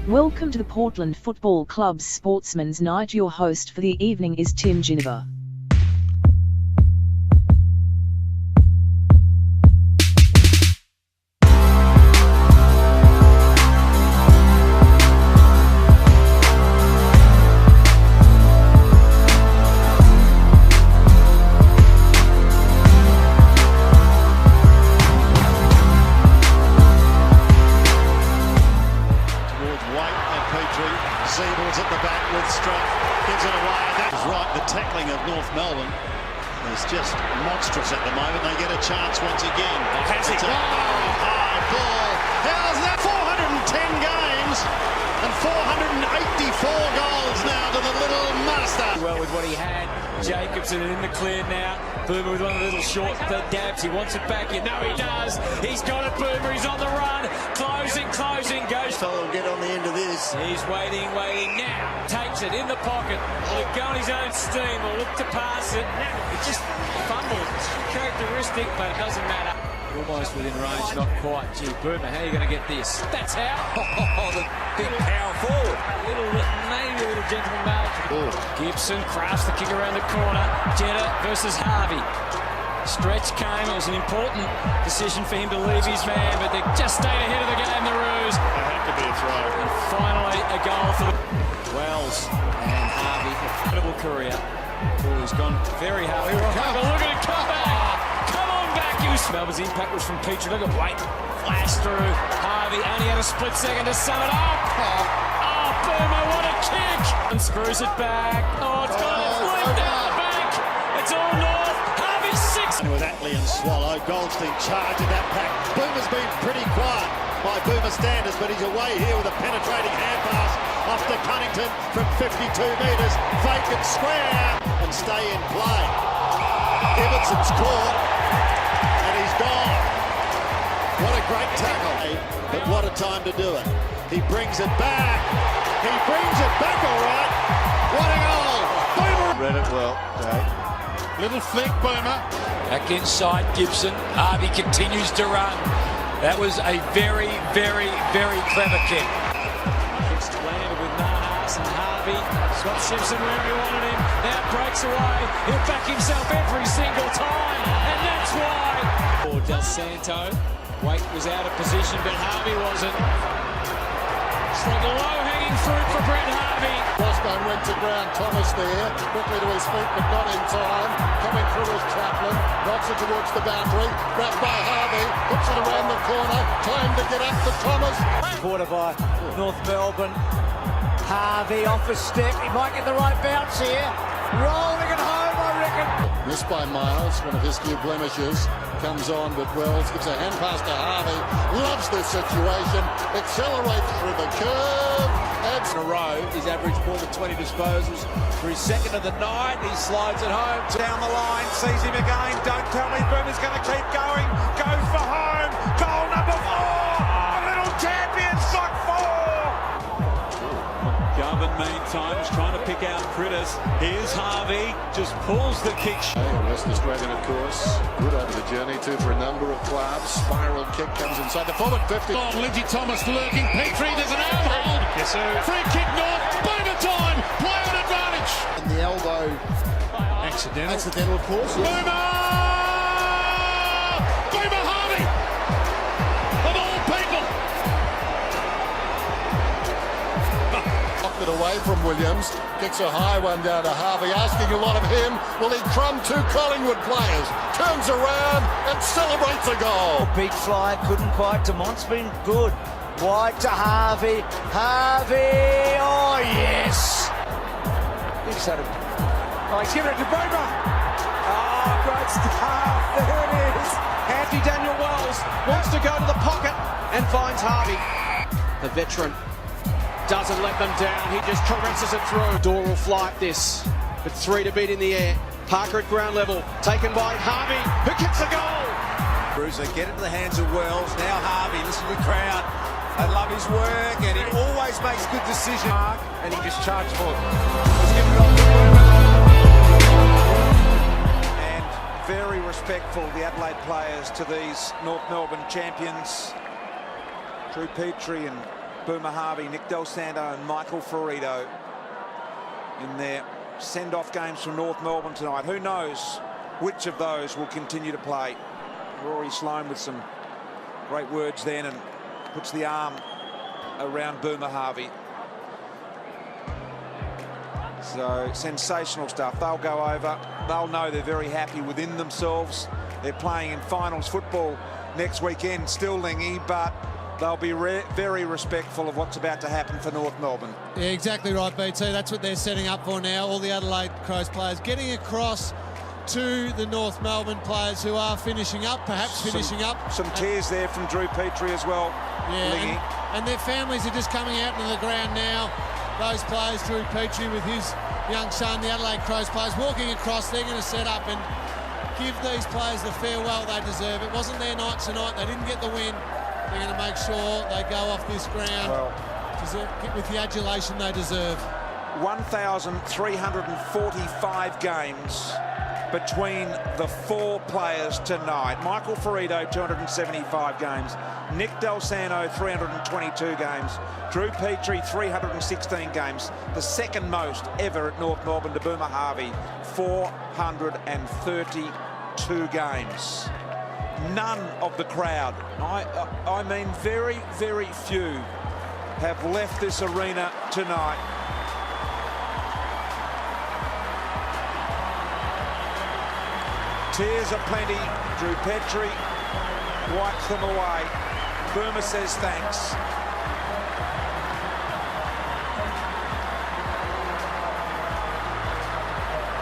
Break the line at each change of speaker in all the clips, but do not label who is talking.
Welcome to the Portland Football Club's Sportsman's Night. Your host for the evening is Tim Ginniver.
Seaballs at the back with strength, gives it away. That is right. The tackling of North Melbourne is just monstrous at the moment. They get a chance once again. It's a very high ball. How's that? 410 games and 484 goals now to the little master.
Well with what he had. Jacobson in the clear now. Boomer with one of the little short dabs. He wants it back. You know he does. He's got it, Boomer. He's on the run. Closing. Goes.
So he'll get on the end of this.
He's waiting now. Takes it in the pocket. Will go on his own steam. Will look to pass it. It just fumbled. It's characteristic, but it doesn't matter. Almost within range, not quite. Gee, Boomer, how are you going to get this? That's how. Oh, the big power forward. Maybe a little gentleman margin. Gibson crafts the kick around the corner. Jetta versus Harvey. Stretch came. It was an important decision for him to leave his man, but they just stayed ahead of the game, the Roos.
It had to be a throw.
And finally, a goal for Wells and Harvey. Incredible career. Oh, he's gone very hard. Look at it come back. Come on back. Melbourne's impact was from Petrie. Look at White. Flash through. Harvey only had a split second to sum it up. Oh, Boomer, what a kick. And screws it back. Oh, it's gone. It's linked down the back. It's all North. Harvey 6.
With Atley and Swallow, Goldstein charging that pack. Boomer's been pretty quiet by Boomer standards, but he's away here with a penetrating hand pass off to Cunnington from 52 metres. Vacant square and stay in play. Ibbetson's caught and he's gone. What a great tackle, but what a time to do it. He brings it back. He brings it back all right. What a goal. Boomer. Read it well, Jay. Little flick, Boomer.
Back inside Gibson. Harvey continues to run. That was a very, very, very clever kick.
Kicks landed with Nahas and Harvey. Scott Simpson where he wanted him. Now breaks away. He'll back himself every single time. And that's why. For Del Santo. Waite was out of position, but Harvey wasn't. It's like a low-hanging fruit for Brent Harvey.
Crossbone went to ground. Thomas there, quickly to his feet, but not in time. Coming through as Chaplin, knocks it towards the boundary. Grabbed by Harvey, puts it around the corner. Time to get up to Thomas.
Quarter by North Melbourne. Harvey off a step. He might get the right bounce here. Rolling it home, I reckon.
Missed by Miles, one of his few blemishes. Comes on, but Wells gives a hand pass to Harvey. Loves this situation. Accelerates through the curve.
In a row, his average more than 20 disposals for his second of the night. He slides it home. Down the line, sees him again. Don't tell me Boomer's going to keep going. Goes for home. Goal number 4. A little champions got 4.
Garvin meantime is trying to pick out critters. Here's Harvey, just pulls the kick.
West Australian, of course, good over the journey too for a number of clubs. Spiral kick comes inside the forward 50.
Oh, Lindsay Thomas lurking. Petrie, there's an arm hold.
Yes, sir.
Free kick North. Boomer time. Play on advantage.
And the elbow. Accidental, of course. Yeah.
Boomer! Boomer Harvey! Of all people!
Knocked it away from Williams. Kicks a high one down to Harvey, asking a lot of him. Will he crumb 2 Collingwood players? Turns around and celebrates a goal.
Big fly, couldn't quite. Demont's been good. Wide to Harvey. Harvey! Oh, yes! He's had he's given it to Boomer. Oh, great stuff. There it is. Andy Daniel Wells wants to go to the pocket and finds Harvey. The veteran doesn't let them down. He just caresses it through. Door will fly at this. But 3 to beat in the air. Parker at ground level. Taken by Harvey, who kicks a goal.
Bruiser, get into the hands of Wells. Now Harvey, listen to the crowd. They love his work, and he always makes good decisions. And he just charged for it. Let's give it on to And very respectful, the Adelaide players, to these North Melbourne champions. Drew Petrie and Boomer Harvey, Nick Del Santo and Michael Ferrito in their send-off games from North Melbourne tonight. Who knows which of those will continue to play? Rory Sloane with some great words then and puts the arm around Boomer Harvey. So sensational stuff. They'll go over. They'll know they're very happy within themselves. They're playing in finals football next weekend, still Lingy, but they'll be very respectful of what's about to happen for North Melbourne.
Yeah, exactly right, BT. That's what they're setting up for now. All the Adelaide Crows players getting across to the North Melbourne players who are finishing up, finishing up. Some
tears there from Drew Petrie as well.
Yeah, and their families are just coming out into the ground now. Those players, Drew Petrie with his young son, the Adelaide Crows players, walking across. They're going to set up and give these players the farewell they deserve. It wasn't their night tonight. They didn't get the win. They're going to make sure they go off this ground with the adulation they deserve.
1,345 games between the four players tonight. Michael Ferrito, 275 games. Nick Del Santo, 322 games. Drew Petrie, 316 games. The second most ever at North Melbourne to Boomer Harvey, 432 games. None of the crowd, I mean very, very few, have left this arena tonight tears aplenty. Drew Petrie wipes them away. Boomer says thanks.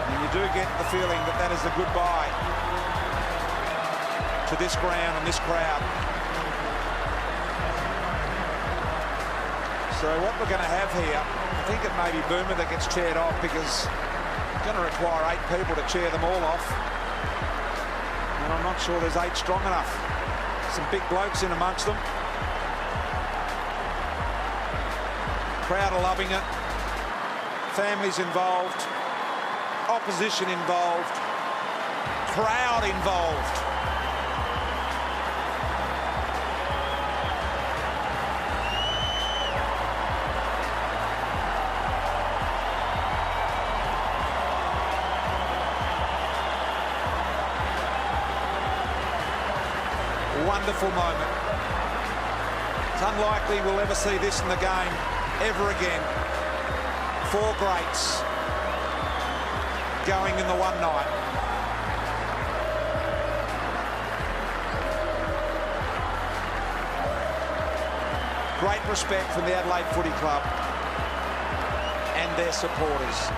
And you do get the feeling that that is a goodbye to this ground and this crowd. So what we're going to have here, I think it may be Boomer that gets chaired off, because it's going to require 8 people to chair them all off. And I'm not sure there's 8 strong enough. Some big blokes in amongst them. Crowd are loving it. Families involved. Opposition involved. Crowd involved. Wonderful moment. It's unlikely we'll ever see this in the game ever again. 4 greats going in the one night. Great respect from the Adelaide Footy Club and their supporters.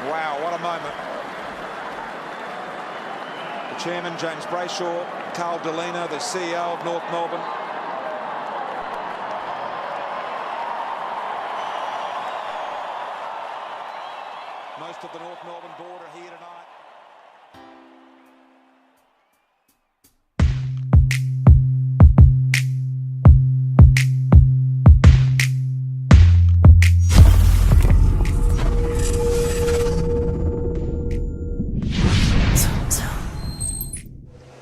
Wow, what a moment. The chairman, James Brayshaw, Carl Delina, the CEO of North Melbourne. Most of the North Melbourne board are here tonight.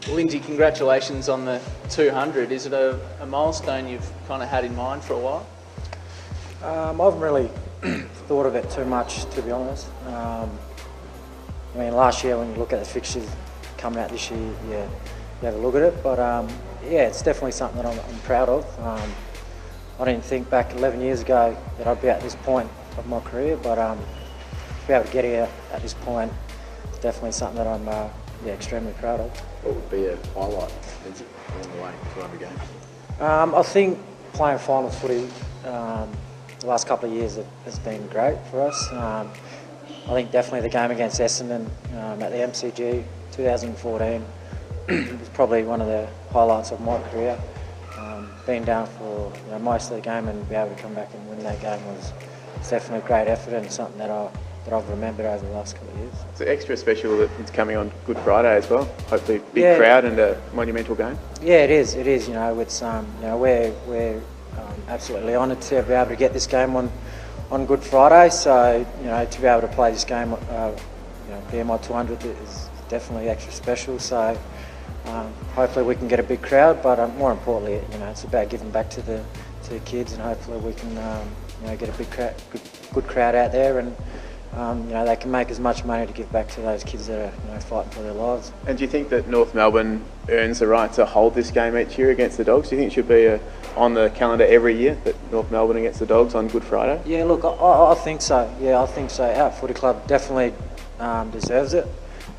Lindsay, congratulations on the 200. Is it a milestone you've kind of had in mind for a while?
I haven't really thought of it too much, to be honest. I mean, last year when you look at the fixtures coming out this year, you have a look at it. But yeah, it's definitely something that I'm proud of. I didn't think back 11 years ago that I'd be at this point of my career, but to be able to get here at this point, it's definitely something that I'm extremely proud of.
What would be a highlight, Lindsay, along the way, 200 games?
I think playing finals footy the last couple of years has been great for us. I think definitely the game against Essendon at the MCG 2014 was probably one of the highlights of my career. Being down for most of the game and be able to come back and win that game was definitely a great effort and something that I've remembered over the last couple of years.
It's extra special that it's coming on Good Friday as well. Hopefully, big crowd and a monumental game. Yeah, it is. It is. It's we're absolutely honoured to be able to get this game on Good Friday. So to be able to play this game, be my 200th is
definitely extra special. So hopefully we can get a big crowd, but more importantly, it's about giving back to the kids, and hopefully we can get a big crowd, good crowd out there, and they can make as much money to give back to those kids that are fighting for their lives.
And do you think that North Melbourne earns the right to hold this game each year against the Dogs? Do you think it should be on the calendar every year that North Melbourne against the Dogs on Good Friday?
Yeah, look, I think so. Yeah, I think so. Our footy club definitely deserves it.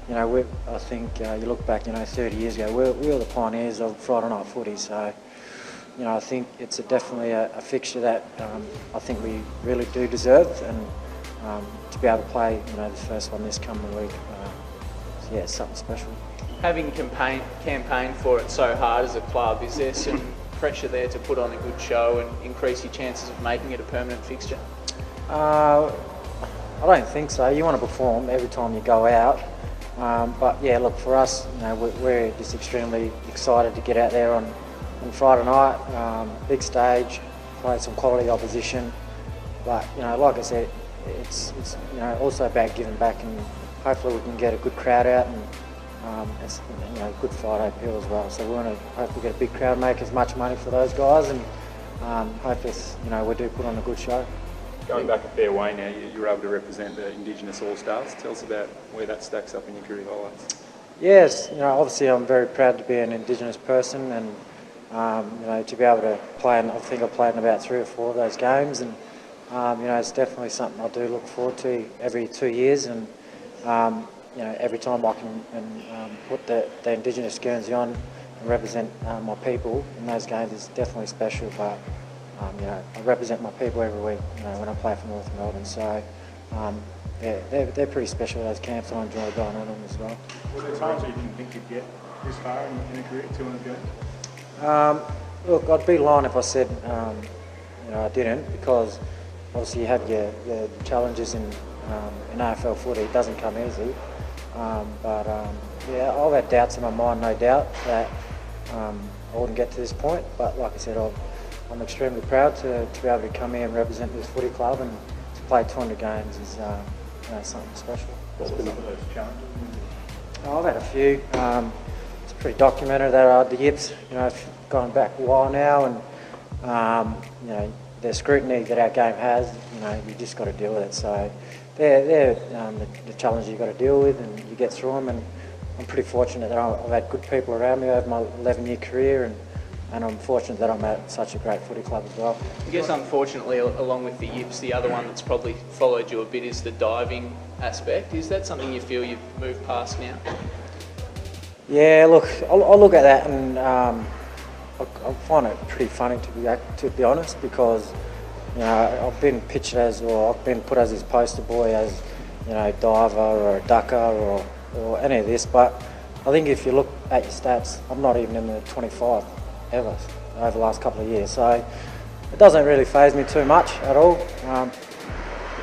I think you look back, 30 years ago, we were the pioneers of Friday night footy. So, I think it's definitely a fixture that I think we really do deserve, and to be able to play, the first one this coming week, yeah, it's something special.
Having campaigned for it so hard as a club, is there some pressure there to put on a good show and increase your chances of making it a permanent fixture?
I don't think so. You want to perform every time you go out. But yeah, look, for us, we're just extremely excited to get out there on Friday night, big stage, play some quality opposition. But like I said, it's also about giving back, and hopefully we can get a good crowd out, and it's Good Friday appeal as well. So we want to hopefully get a big crowd, make as much money for those guys, and hopefully we do put on a good show.
Going back a fair way now, you were able to represent the Indigenous All-Stars. Tell us about where that stacks up in your career highlights. Yes,
obviously I'm very proud to be an Indigenous person, and to be able to play, and I think I've played in about 3 or 4 of those games, and it's definitely something I do look forward to every 2 years, and every time I can put the Indigenous Guernsey on and represent my people in those games is definitely special. But I represent my people every week when I play for North Melbourne, so they're pretty special, those camps. I enjoy going on them as well.
Were there times where you didn't think you'd get this far in a career, 200 games?
Look, I'd be lying if I said I didn't, because obviously you have your challenges in AFL footy. It doesn't come easy, but I've had doubts in my mind, no doubt, that I wouldn't get to this point. But like I said, I'm extremely proud to be able to come here and represent this footy club, and to play 200 games is something special.
What's been some of those challenges?
I've had a few. It's pretty documented that the Yips, gone back a while now, and the scrutiny that our game has, you just got to deal with it. So they're the challenges you've got to deal with, and you get through them. And I'm pretty fortunate that I've had good people around me over my 11-year career, and I'm fortunate that I'm at such a great footy club as well.
I guess unfortunately, along with the Yips, the other one that's probably followed you a bit is the diving aspect. Is that something you feel you've moved past now?
Yeah, look, I'll look at that, and I find it pretty funny to be honest, because I've been pictured as, or I've been put as this poster boy as diver or a ducker or any of this, but I think if you look at your stats, I'm not even in the 25 ever over the last couple of years, so it doesn't really faze me too much at all.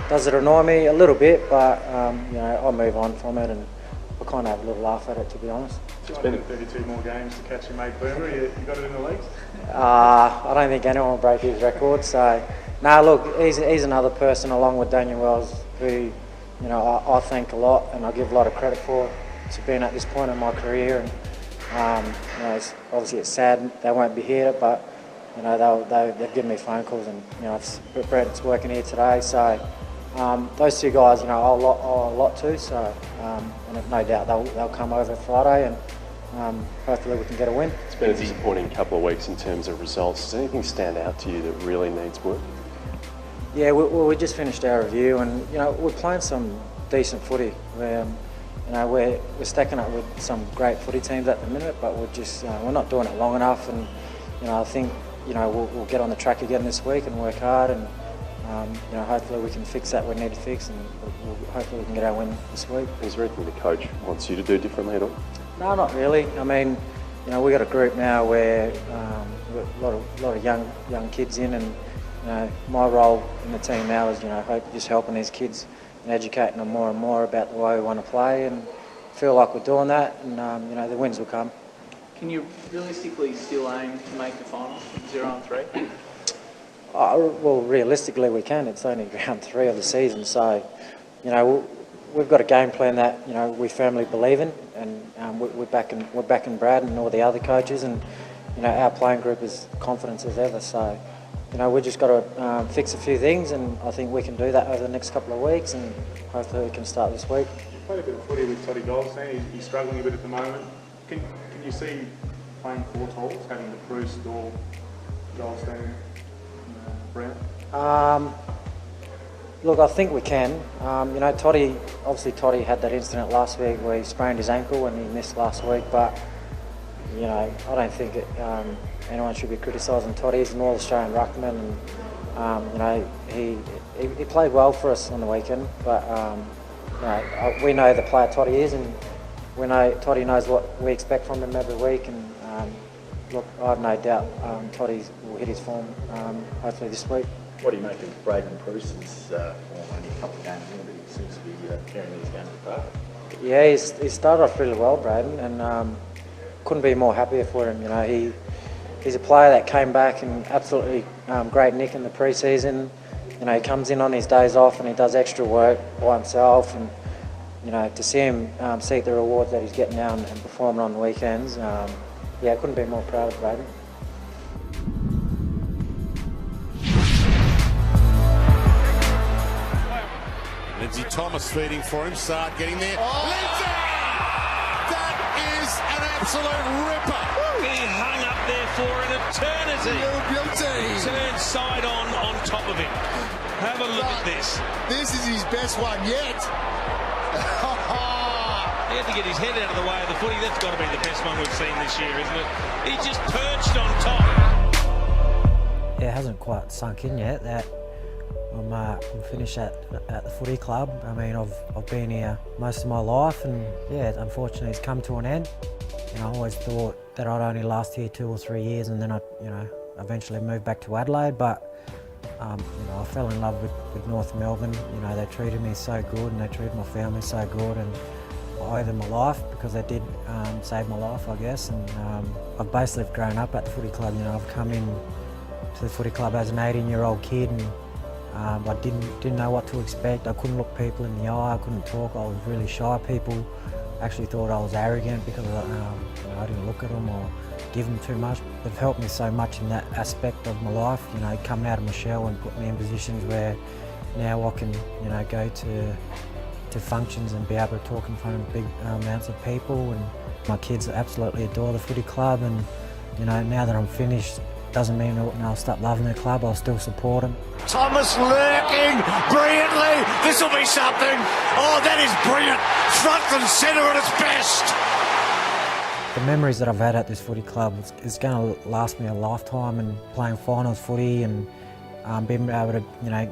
Does it annoy me a little bit, but I'll move on from it, and I kind of have a little laugh at it, to be honest.
It's been 32 more games to catch your mate Boomer. You got it in the legs?
I don't think anyone will break his record. So, no, look, he's another person along with Daniel Wells who, I thank a lot, and I give a lot of credit for to being at this point in my career. And obviously it's sad they won't be here, but they've given me phone calls, and Brett's working here today. So those two guys, I owe a lot to. So and no doubt they'll come over Friday, and hopefully we can get a win.
It's been a disappointing couple of weeks in terms of results. Does anything stand out to you that really needs work?
Yeah, we just finished our review, and we're playing some decent footy. We're stacking up with some great footy teams at the minute, but we're not doing it long enough. And I think we'll get on the track again this week and work hard, and hopefully we can fix that we need to fix, and hopefully we can get our win this week.
Is there anything the coach wants you to do differently at all?
No, not really. I mean, we've got a group now where we've got a lot of young kids in, and my role in the team now is just helping these kids and educating them more and more about the way we want to play, and feel like we're doing that, and the wins will come.
Can you realistically still aim to make the final, 0-3?
Well, realistically we can. It's only round 3 of the season, so we've got a game plan that we firmly believe in, and we're backing Brad and all the other coaches, and our playing group is confident as ever. So we've just got to fix a few things, and I think we can do that over the next couple of weeks, and hopefully we can start this week.
You played a bit of footy with Toddy Goldstein. He's struggling a bit at the moment. Can you see playing 4 talls, having the Bruce, Dahl, Goldstein, Brown?
Look, I think we can. Toddy had that incident last week where he sprained his ankle and he missed last week, but I don't think anyone should be criticising Toddy. He's an All-Australian ruckman, and he played well for us on the weekend, but we know the player Toddy is, and we know Toddy knows what we expect from him every week, and look, I have no doubt Toddy will hit his form hopefully this week.
What do you make of Braden Bruce's form? Only a couple of games in, but he seems to be carrying these games apart.
Yeah, he started off really well, Braden, and couldn't be more happier for him. He's a player that came back in absolutely great nick in the pre-season. He comes in on his days off and he does extra work by himself, and to see him seek the rewards that he's getting now and performing on the weekends, I couldn't be more proud of Braden.
Lindsay Thomas feeding for him. Sard getting there. Lindsay! That is an absolute ripper.
He hung up there for an eternity.
Beauty.
Turned side on top of him. Have a look at this.
This is his best one yet.
He had to get his head out of the way of the footy. That's got to be the best one we've seen this year, isn't it? He just perched on top.
Yeah, it hasn't quite sunk in yet that I'm finished at the footy club. I mean, I've been here most of my life, and unfortunately it's come to an end. I always thought that I'd only last here 2 or 3 years, and then I'd eventually move back to Adelaide. But I fell in love with North Melbourne. They treated me so good, and they treated my family so good, and I owe them my life because they did save my life, I guess. And I've basically grown up at the footy club. I've come in to the footy club as an 18-year-old kid, and I didn't know what to expect. I couldn't look people in the eye. I couldn't talk. I was really shy. People actually thought I was arrogant because I didn't look at them or give them too much. They've helped me so much in that aspect of my life. Coming out of my shell and put me in positions where now I can go to functions and be able to talk in front of big amounts of people. And my kids absolutely adore the footy club. And now that I'm finished, doesn't mean I'll stop loving the club. I'll still support them.
Thomas lurking brilliantly. This will be something. Oh, that is brilliant. Front and centre at its best.
The memories that I've had at this footy club is going to last me a lifetime, and playing finals footy and being able to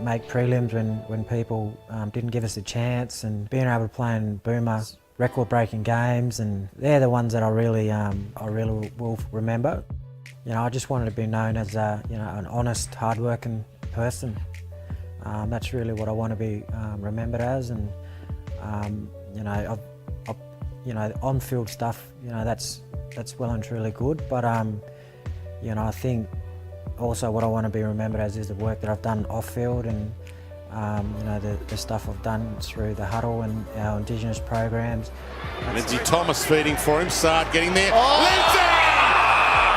make prelims when people didn't give us a chance, and being able to play in Boomer record-breaking games, and they're the ones that I really will remember. I just wanted to be known as an honest, hard-working person. That's really what I want to be remembered as, and on-field stuff, that's well and truly good. But I think also what I want to be remembered as is the work that I've done off-field, and the stuff I've done through the huddle and our Indigenous programs.
Lindsay Thomas feeding for him. Sard getting there. Lindsay!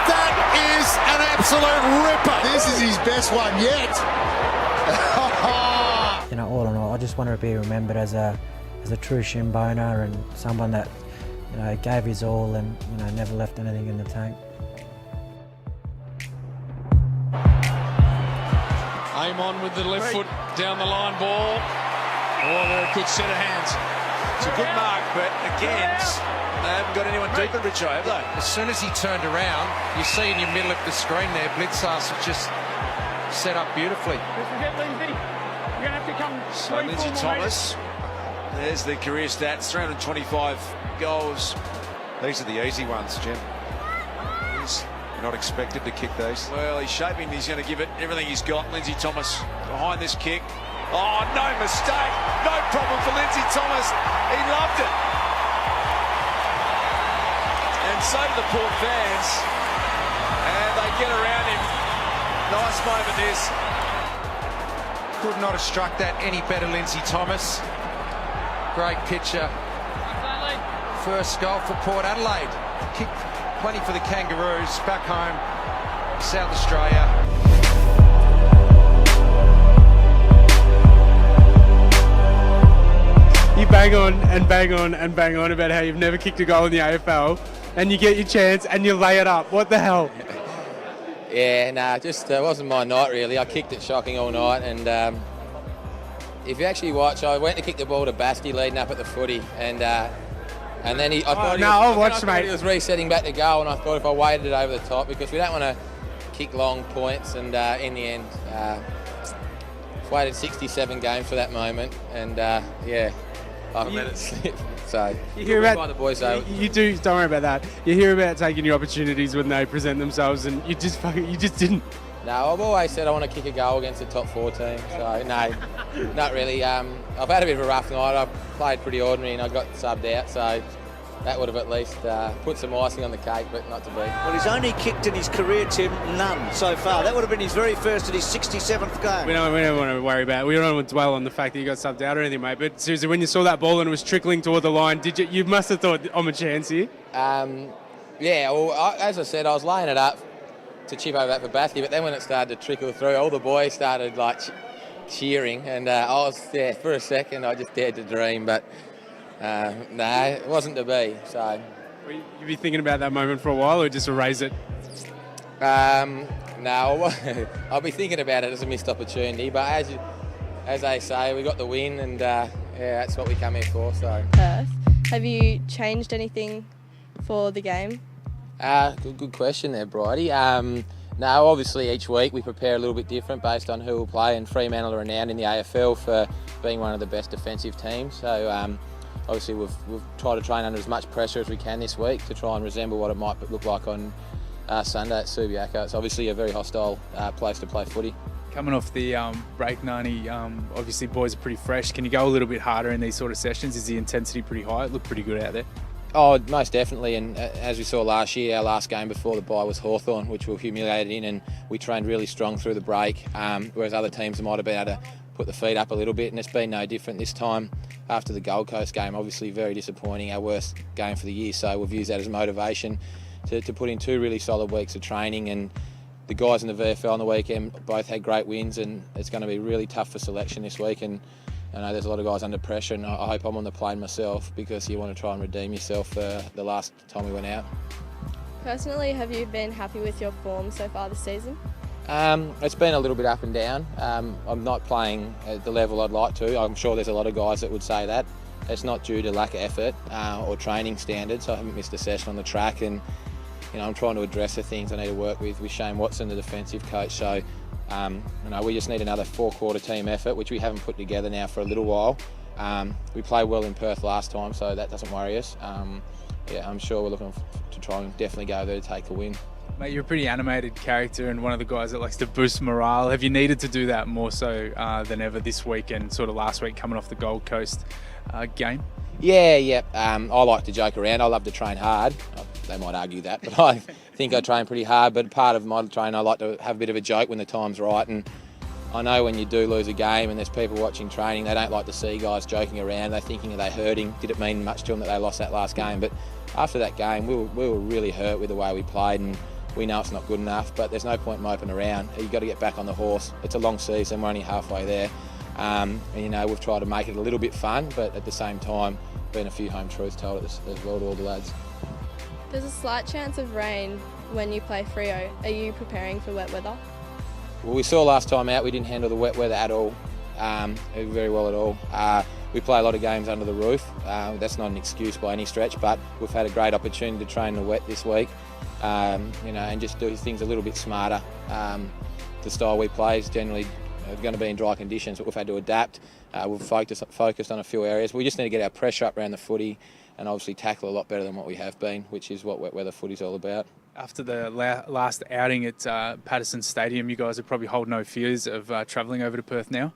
That is an absolute ripper. This is his best one yet.
All in all, I just want to be remembered as a true shin boner, and someone that gave his all and never left anything in the tank.
Aim on with the left foot down the line ball. Oh, they're a good set of hands.
It's a good mark, but again, they haven't got anyone deep in Richo, have they?
As soon as he turned around, you see in your middle of the screen there, Blitzas was just set up beautifully.
So Lindsay Thomas, there's the career stats, 325 goals. These are the easy ones, Jim. He's not expected to kick these. Well, he's shaping, he's going to give it everything he's got. Lindsay Thomas behind this kick. Oh, no mistake. No problem for Lindsay Thomas. He loved it. And so do the Port fans. And they get around him. Nice moment this.
Could not have struck that any better, Lindsay Thomas. Great picture. First goal for Port Adelaide. Kicked plenty for the Kangaroos back home, South Australia.
You bang on and bang on and bang on about how you've never kicked a goal in the AFL, and you get your chance and you lay it up. What the hell?
Yeah, nah, just wasn't my night really. I kicked it shocking all night, and if you actually watch, I went to kick the ball to Basti leading up at the footy, and then I thought he was resetting back to goal, and I thought if I weighted it over the top, because we don't want to kick long points, and in the end, waited 67 games for that moment, and yeah, I let it slip. So
you hear about
the boys though.
You do. Don't worry about that. You hear about taking your opportunities when they present themselves, and you just didn't.
No, I've always said I want to kick a goal against the top 4 team. So no, not really. I've had a bit of a rough night. I've played pretty ordinary, and I got subbed out. So that would have at least put some icing on the cake, but not to be.
Well, he's only kicked in his career, Tim, none so far. That would have been his very first at his 67th game.
We don't want to worry about it. We don't want to dwell on the fact that you got subbed out or anything, mate. But seriously, when you saw that ball and it was trickling toward the line, you must have thought, I'm a chance here?
Yeah, well, as I said, I was laying it up to chip over that for Basti, but then when it started to trickle through, all the boys started like cheering, and I was for a second I just dared to dream, but no, it wasn't to be. So
you be thinking about that moment for a while, or just erase it?
No, I'll be thinking about it as a missed opportunity, but as they say, we got the win, and yeah, that's what we come here for. So
Perth, have you changed anything for the game?
Good question there, Bridie. No, obviously each week we prepare a little bit different based on who will play, and Fremantle are renowned in the AFL for being one of the best defensive teams. So obviously we've tried to train under as much pressure as we can this week to try and resemble what it might look like on Sunday at Subiaco. It's obviously a very hostile place to play footy.
Coming off the break, Nani, obviously boys are pretty fresh. Can you go a little bit harder in these sort of sessions? Is the intensity pretty high? It looked pretty good out there.
Oh, most definitely, and as we saw last year, our last game before the bye was Hawthorn, which we were humiliated in, and we trained really strong through the break, whereas other teams might have been able to put the feet up a little bit, and it's been no different this time after the Gold Coast game. Obviously very disappointing, our worst game for the year, so we've used that as motivation to put in 2 really solid weeks of training, and the guys in the VFL on the weekend both had great wins, and it's going to be really tough for selection this week, and I know there's a lot of guys under pressure, and I hope I'm on the plane myself, because you want to try and redeem yourself for the last time we went out.
Personally, have you been happy with your form so far this season?
It's been a little bit up and down. I'm not playing at the level I'd like to. I'm sure there's a lot of guys that would say that. It's not due to lack of effort or training standards. I haven't missed a session on the track, and I'm trying to address the things I need to work with Shane Watson, the defensive coach. So we just need another 4-quarter team effort, which we haven't put together now for a little while. We played well in Perth last time, so that doesn't worry us. Yeah, I'm sure we're looking to try and definitely go there to take the win.
Mate, you're a pretty animated character and one of the guys that likes to boost morale. Have you needed to do that more so than ever this week and sort of last week coming off the Gold Coast game?
Yeah. I like to joke around. I love to train hard. They might argue that, but I think I train pretty hard. But part of my training, I like to have a bit of a joke when the time's right. And I know when you do lose a game and there's people watching training, they don't like to see guys joking around. They're thinking, are they hurting? Did it mean much to them that they lost that last game? But after that game, we were really hurt with the way we played, and we know it's not good enough, but there's no point moping around. You've got to get back on the horse. It's a long season, we're only halfway there. And we've tried to make it a little bit fun, but at the same time, been a few home truths told as well to all the lads.
There's a slight chance of rain when you play Freo. Are you preparing for wet weather?
Well, we saw last time out we didn't handle the wet weather at all, very well at all. We play a lot of games under the roof. That's not an excuse by any stretch, but we've had a great opportunity to train the wet this week, and just do things a little bit smarter. The style we play is generally going to be in dry conditions, but we've had to adapt. We've focused on a few areas. We just need to get our pressure up around the footy and obviously tackle a lot better than what we have been, which is what wet weather footy's all about.
After the last outing at Patterson Stadium, you guys would probably hold no fears of travelling over to Perth now?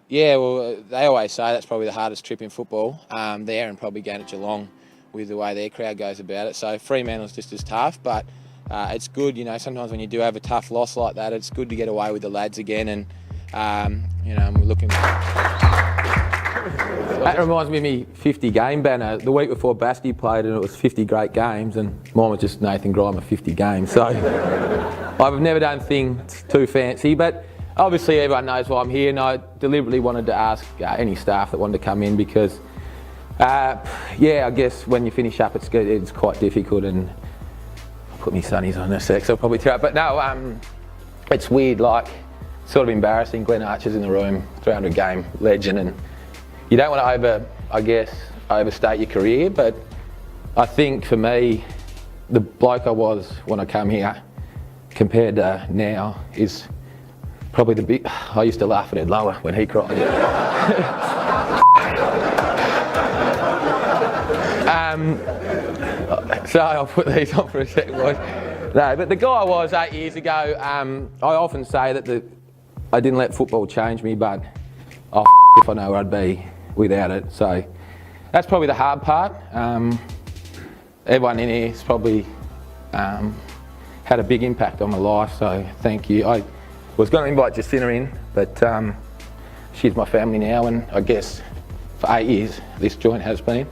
Yeah, well, they always say that's probably the hardest trip in football there, and probably going to Geelong with the way their crowd goes about it. So Fremantle's just as tough, but it's good, sometimes when you do have a tough loss like that, it's good to get away with the lads again, and we're looking... That reminds me of me 50 game banner. The week before Basti played and it was 50 great games, and mine was just Nathan Grimer 50 games. So I've never done things too fancy, but obviously everyone knows why I'm here, and I deliberately wanted to ask any staff that wanted to come in because, yeah, I guess when you finish up it's quite difficult, and I'll put my sunnies on in a sec, so I'll probably throw it. But no, it's weird, like, sort of embarrassing. Glenn Archer's in the room, 300 game legend, and you don't want to overstate your career, but I think for me, the bloke I was when I come here compared to now is probably the big. I used to laugh at Ed Lower when he cried. So I'll put these on for a second, boys. No, but the guy I was 8 years ago, I often say that I didn't let football change me, but if I know where I'd be without it. So that's probably the hard part. Everyone in here has probably had a big impact on my life, so thank you. I was going to invite Jacinta in, but she's my family now, and I guess for 8 years this joint has been.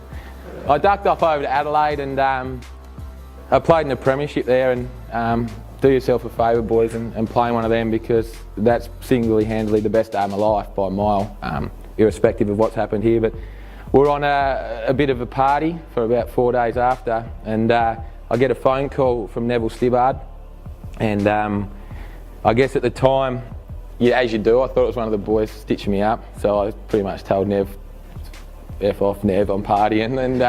I ducked off over to Adelaide, and I played in the premiership there, and do yourself a favour, boys, and play one of them, because that's single-handedly the best day of my life by a mile, irrespective of what's happened here. But we're on a bit of a party for about 4 days after, and I get a phone call from Neville Stibbard, and I guess at the time, as you do, I thought it was one of the boys stitching me up, so I pretty much told Nev, F off Nev, I'm partying, and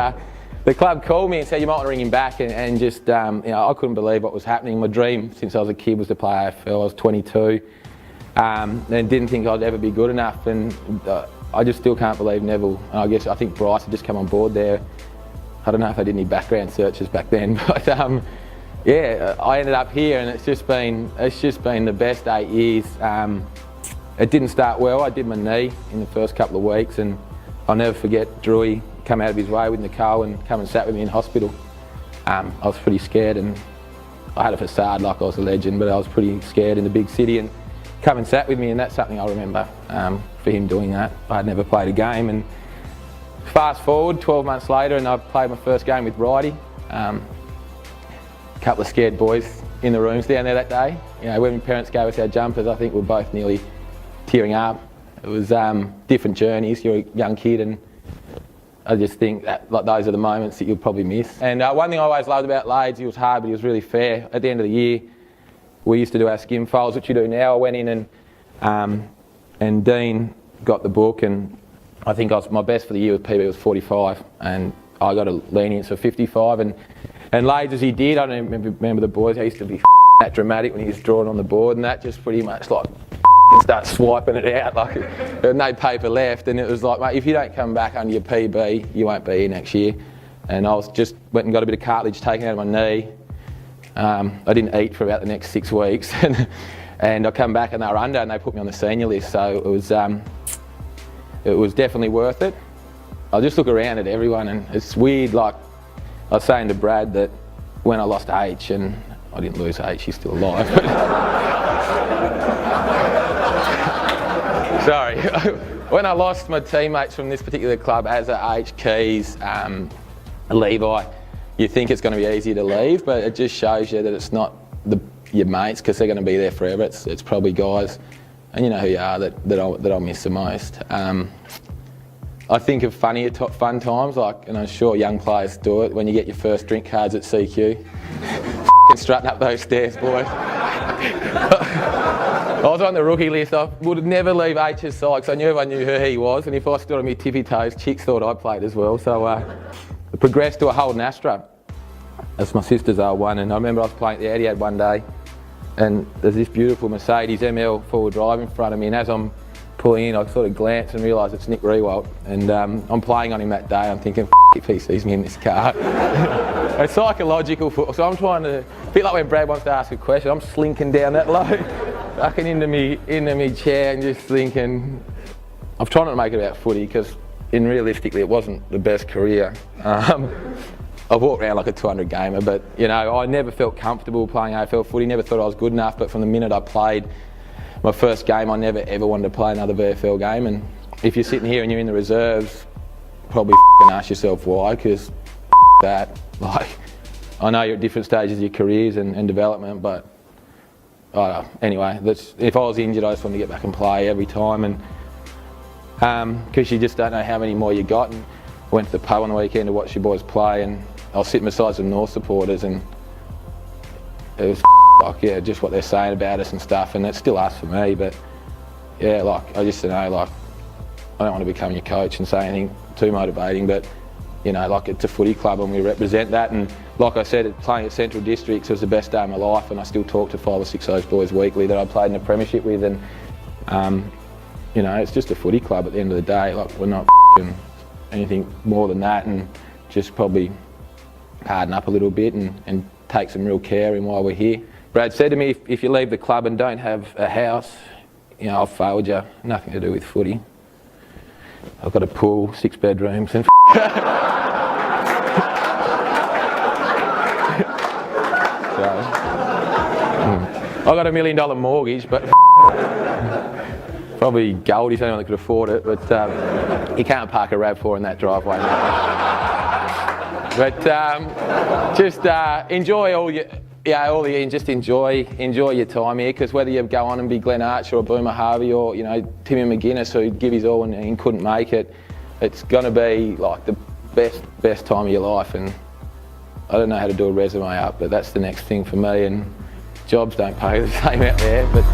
the club called me and said you might want to ring him back, and just, I couldn't believe what was happening. My dream since I was a kid was to play AFL. I was 22, and didn't think I'd ever be good enough, and I just still can't believe Neville. I think Bryce had just come on board there. I don't know if they did any background searches back then, but yeah, I ended up here, and it's just been the best 8 years. It didn't start well. I did my knee in the first couple of weeks, and I'll never forget Drewy come out of his way with Nicole and come and sat with me in hospital. I was pretty scared, and I had a facade like I was a legend, but I was pretty scared in the big city, and come and sat with me, and that's something I remember for him doing that. I had never played a game, and fast forward 12 months later, and I played my first game with Righty. A couple of scared boys in the rooms down there that day. When my parents gave us our jumpers, I think we were both nearly tearing up. It was different journeys. You're a young kid, and I just think that those are the moments that you'll probably miss. And one thing I always loved about Lades, he was hard, but he was really fair. At the end of the year, we used to do our skim files, which you do now. I went in, and Dean got the book, and I think my best for the year with PB was 45, and I got a lenience of 55. And Lades, as he did, I don't remember the boys, I used to be that dramatic when he was drawing on the board, and that just pretty much start swiping it out, like there was no paper left, and it was like, mate, if you don't come back under your PB, you won't be here next year. And I went and got a bit of cartilage taken out of my knee. I didn't eat for about the next 6 weeks, and I come back and they were under, and they put me on the senior list, so it was definitely worth it. I just look around at everyone, and it's weird, like I was saying to Brad that when I lost H, and I didn't lose H, she's still alive. Sorry. When I lost my teammates from this particular club, Azza, H, Keys, Levi, you think it's going to be easy to leave, but it just shows you that it's not your mates, because they're going to be there forever. It's probably guys, and you know who you are, that I'll miss the most. I think of fun times, and I'm sure young players do it, when you get your first drink cards at CQ. Strutting up those stairs, boys. I was on the rookie list. I would never leave H's side, because I knew everyone knew who he was, and if I stood on my tippy toes, chicks thought I played as well. So I progressed to a Holden Astra. That's my sister's old one, and I remember I was playing at the Etihad one day, and there's this beautiful Mercedes ML forward drive in front of me, and as I'm pulling in, I sort of glance and realise it's Nick Riewoldt, and I'm playing on him that day. I'm thinking, if he sees me in this car. It's psychological football, so I'm trying to, a bit like when Brad wants to ask a question, I'm slinking down that low, ducking into me chair and just thinking, I'm trying not to make it about footy, because realistically it wasn't the best career. I've walked around like a 200 gamer, but I never felt comfortable playing AFL footy, never thought I was good enough, but from the minute I played my first game, I never ever wanted to play another VFL game, and if you're sitting here and you're in the reserves, probably ask yourself why, because that. Like, I know you're at different stages of your careers and development, but anyway, if I was injured, I just wanted to get back and play every time, and because you just don't know how many more you got. And I went to the pub on the weekend to watch your boys play, and I was sitting beside some North supporters, and it was like, yeah, just what they're saying about us and stuff, and it's still us for me, but yeah, like, I just don't know, like, I don't want to become your coach and say anything too motivating, but you know, like, it's a footy club and we represent that, and like I said, playing at Central Districts was the best day of my life, and I still talk to 5 or 6 of those boys weekly that I played in the premiership with, and you know, it's just a footy club at the end of the day. Like, we're not anything more than that, and just probably harden up a little bit and take some real care in while we're here. Brad said to me, if you leave the club and don't have a house, you know, I've failed you. Nothing to do with footy. I've got a pool, 6 bedrooms, and I got $1 million mortgage, but probably Goldie, if anyone that could afford it, but you can't park a RAV4 in that driveway. But just enjoy just enjoy your time here, because whether you go on and be Glenn Archer or Boomer Harvey or, you know, Timmy McGuinness, who give his all and couldn't make it, it's going to be like the best time of your life. And I don't know how to do a resume up, but that's the next thing for me, and jobs don't pay the same out there, but